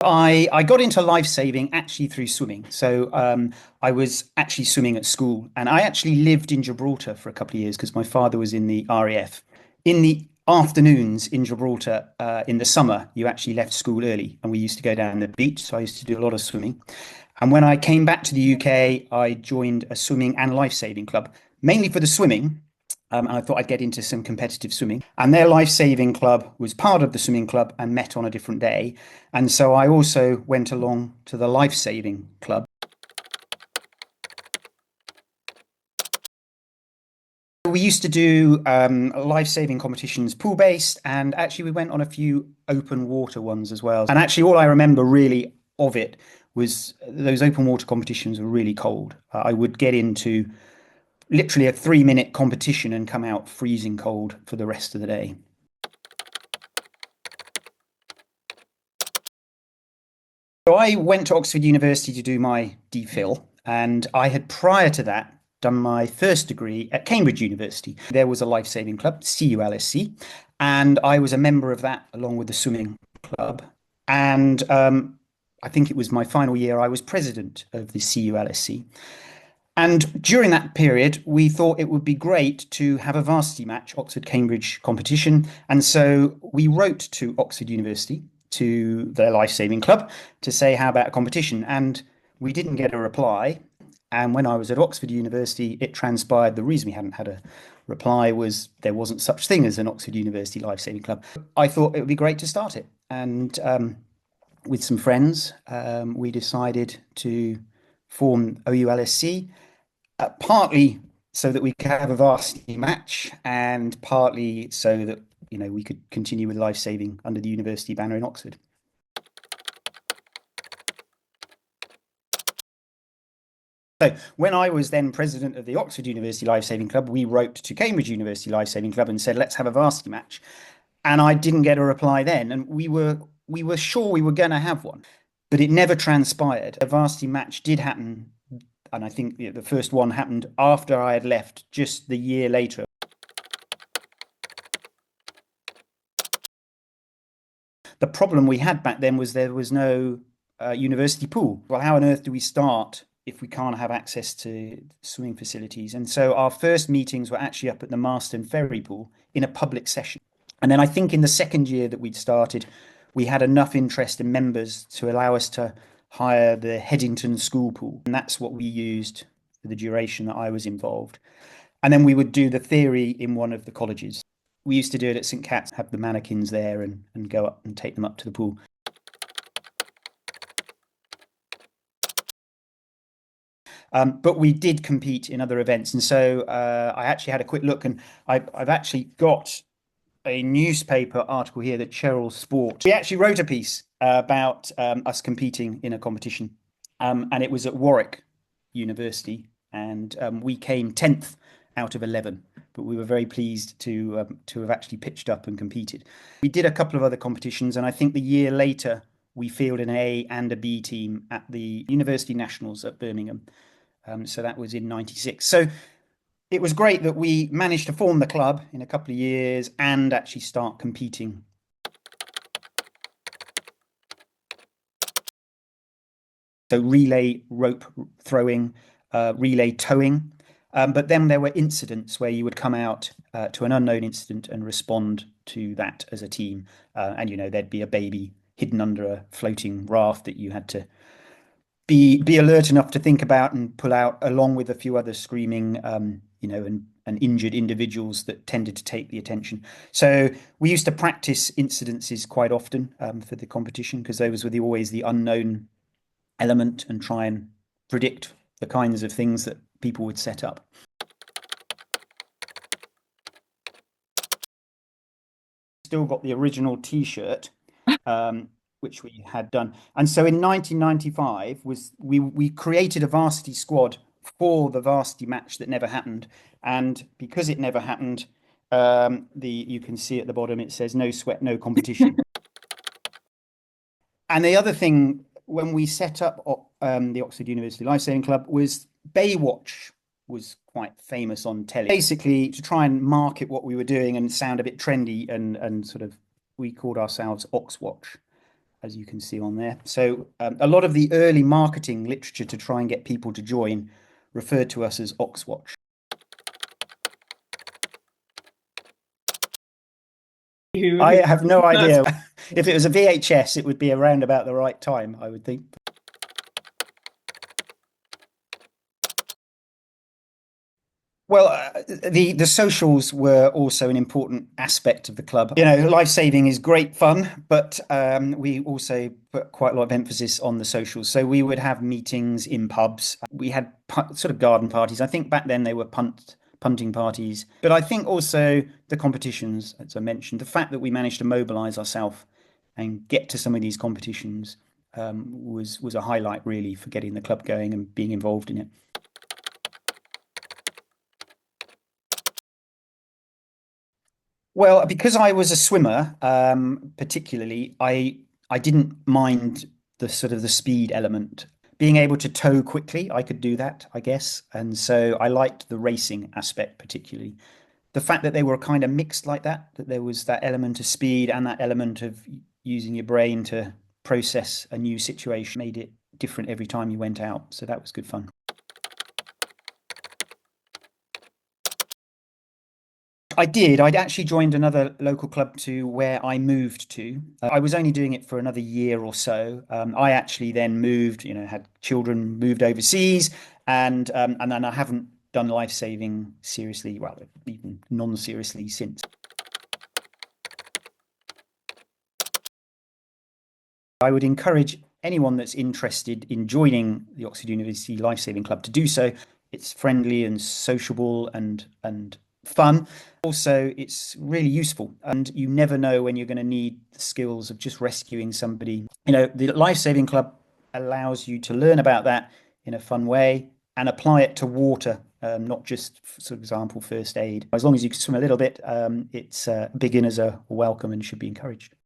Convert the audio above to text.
I got into lifesaving actually through swimming. I was actually swimming at school, and I actually lived in Gibraltar for a couple of years because my father was in the RAF. In the afternoons in Gibraltar, in the summer, you actually left school early, and we used to go down the beach. So I used to do a lot of swimming. And when I came back to the UK, I joined a swimming and lifesaving club, mainly for the swimming. And I thought I'd get into some competitive swimming. And their life saving club was part of the swimming club and met on a different day. And so I also went along to the life saving club. We used to do life saving competitions pool based, and actually we went on a few open water ones as well. And actually, all I remember really of it was those open water competitions were really cold. I would get into literally a 3 minute competition and come out freezing cold for the rest of the day. So I went to Oxford University to do my DPhil, and I had prior to that done my first degree at Cambridge University. There was a life saving club, CULSC, and I was a member of that along with the swimming club. And I think it was my final year, I was president of the CULSC. And during that period, we thought it would be great to have a varsity match, Oxford Cambridge competition. And so we wrote to Oxford University, to their life saving club, to say, how about a competition? And we didn't get a reply. And when I was at Oxford University, it transpired the reason we hadn't had a reply was there wasn't such thing as an Oxford University Life Saving Club. I thought it would be great to start it. And with some friends, we decided to form OULSC, partly so that we could have a varsity match, and partly so that we could continue with life saving under the university banner in Oxford. So when I was then president of the Oxford University Lifesaving Club, we wrote to Cambridge University Lifesaving Club and said, let's have a varsity match. And I didn't get a reply then. And we were sure we were going to have one, but it never transpired. A varsity match did happen, and I think the first one happened after I had left, just the year later. The problem we had back then was there was no university pool. Well, how on earth do we start if we can't have access to swimming facilities? And so our first meetings were actually up at the Marston Ferry pool in a public session. And then I think in the second year that we'd started, we had enough interest in members to allow us to hire the Headington School pool. And that's what we used for the duration that I was involved. And then we would do the theory in one of the colleges. We used to do it at St. Cat's, have the mannequins there and go up and take them up to the pool. But we did compete in other events. And so I actually had a quick look, and I've actually got a newspaper article here that Cheryl Sport. We actually wrote a piece about us competing in a competition, and it was at Warwick University, and we came 10th out of 11, but we were very pleased to have actually pitched up and competed. We did a couple of other competitions, and I think the year later we fielded an A and a B team at the University Nationals at Birmingham. So that was in '96. So it was great that we managed to form the club in a couple of years and actually start competing. So relay rope throwing, relay towing. But then there were incidents where you would come out to an unknown incident and respond to that as a team. And there'd be a baby hidden under a floating raft that you had to be alert enough to think about and pull out, along with a few other screaming, and injured individuals that tended to take the attention. So we used to practice incidences quite often for the competition, because those were always the unknown element, and try and predict the kinds of things that people would set up. Still got the original T-shirt, which we had done. And so in 1995 we created a varsity squad for the varsity match that never happened. And because it never happened, you can see at the bottom it says no sweat, no competition. And the other thing, when we set up the Oxford University Lifesaving Club, was Baywatch was quite famous on telly. Basically, to try and market what we were doing and sound a bit trendy, and sort of, we called ourselves Oxwatch. as you can see on there. So a lot of the early marketing literature to try and get people to join referred to us as Oxwatch. I have no idea. If it was a VHS, it would be around about the right time, I would think. Well, the socials were also an important aspect of the club. You know, lifesaving is great fun, but we also put quite a lot of emphasis on the socials. So we would have meetings in pubs. We had sort of garden parties. I think back then they were punting parties, but I think also the competitions, as I mentioned, the fact that we managed to mobilise ourselves and get to some of these competitions was a highlight really for getting the club going and being involved in it. Well, because I was a swimmer, particularly, I didn't mind the sort of the speed element. Being able to tow quickly, I could do that, I guess. And so I liked the racing aspect particularly. The fact that they were kind of mixed like that there was that element of speed and that element of using your brain to process a new situation made it different every time you went out. So that was good fun. I did. I'd actually joined another local club to where I moved to. I was only doing it for another year or so. I actually then moved, you know, had children, moved overseas, and then I haven't done life saving seriously, well, even non-seriously since. I would encourage anyone that's interested in joining the Oxford University Lifesaving Club to do so. It's friendly and sociable and fun. Also, it's really useful, and you never know when you're going to need the skills of just rescuing somebody. You know, the Lifesaving Club allows you to learn about that in a fun way and apply it to water, not just, for example, first aid. As long as you can swim a little bit, it's beginners are welcome and should be encouraged.